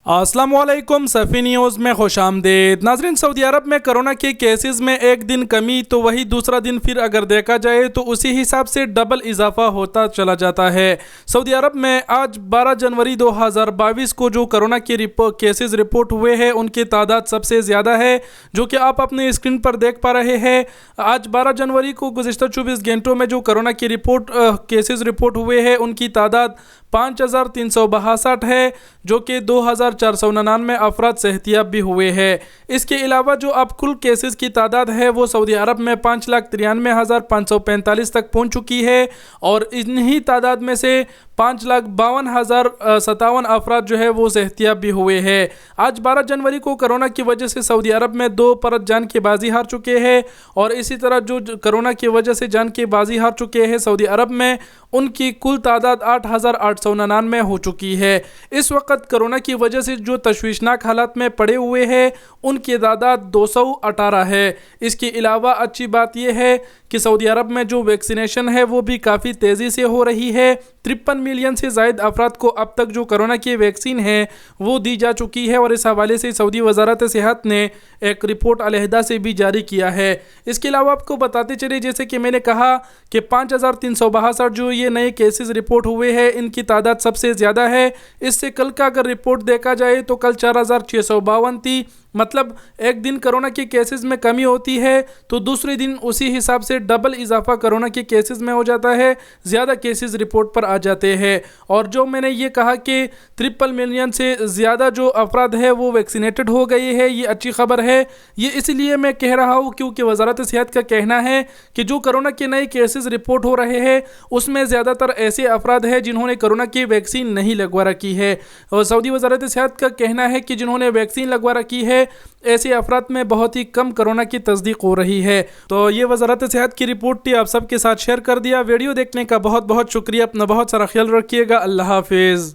अस्सलाम वालेकुम सफ़ी न्यूज़ में खुश आमदीद। नाज़रीन, सऊदी अरब में कोरोना के केसेस में एक दिन कमी तो वही दूसरा दिन फिर अगर देखा जाए तो उसी हिसाब से डबल इजाफा होता चला जाता है। सऊदी अरब में आज 12 जनवरी 2022 को जो कोरोना के केसेस रिपोर्ट हुए हैं उनकी तादाद सबसे ज़्यादा है, जो कि आप अपने स्क्रीन पर देख पा रहे हैं। आज 12 जनवरी को गुज़िश्ता 24 घंटों में जो कोरोना की केसेस रिपोर्ट हुए हैं उनकी तादाद 5362 है, जो कि 2499 अफराद सेहतियाब भी हुए हैं। इसके अलावा जो अब कुल केसेस की तादाद है वो सऊदी अरब में 5,93,545 तक पहुंच चुकी है, और इन्हीं तादाद में से 5,52,057 अफराद जो है वो सेहतियाब भी हुए हैं। आज 12 जनवरी को कोरोना की वजह से सऊदी अरब में 2 परत जान की बाजी हार चुके हैं, और इसी तरह जो कोरोना की वजह से जान की बाजी हार चुके हैं सऊदी अरब में, उनकी कुल तादाद 8,899 हो चुकी है। इस वक्त कोरोना की वजह से जो तशवीशनाक हालात में पड़े हुए हैं उनकी तादाद 218 है। इसके अलावा अच्छी बात यह है कि सऊदी अरब में जो वैक्सीनेशन है वो भी काफ़ी तेज़ी से हो रही है। 53 मिलियन से ज़ायद अफराद को अब तक जो कोरोना की वैक्सीन है वो दी जा चुकी है, और इस हवाले से सऊदी वजारत सेहत ने एक रिपोर्ट अलहदा से भी जारी किया है। इसके अलावा आपको बताते चले, जैसे कि मैंने कहा कि 5,362 जो ये नए केसेस रिपोर्ट हुए हैं इनकी तादाद सबसे ज़्यादा है। इससे कल का अगर रिपोर्ट देखा जाए तो कल 4,652 थी। मतलब एक दिन कोरोना के केसेस में कमी होती है तो दूसरे दिन उसी हिसाब से डबल इजाफा कोरोना के केसेस में हो जाता है, ज़्यादा केसेस रिपोर्ट पर आ जाते हैं। और जो मैंने ये कहा कि 53 मिलियन से ज़्यादा जो अफराद है वो वैक्सीनेटेड हो गए हैं, ये अच्छी खबर है। ये इसलिए मैं कह रहा हूँ क्योंकि वजारत सेहत का कहना है कि जो कोरोना के नए केसेस रिपोर्ट हो रहे हैं उसमें ज़्यादातर ऐसे अफराद हैं जिन्होंने कोरोना की वैक्सीन नहीं लगवा रखी है, और सऊदी वजारत सेहत का कहना है कि जिन्होंने वैक्सीन लगवा रखी है ऐसे अफराद में बहुत ही कम कोरोना की तस्दीक हो रही है। तो ये वजारत सेहत की रिपोर्ट थी, आप सबके साथ शेयर कर दिया। वीडियो देखने का बहुत बहुत शुक्रिया। अपना बहुत सारा ख्याल रखिएगा। अल्लाह हाफिज़।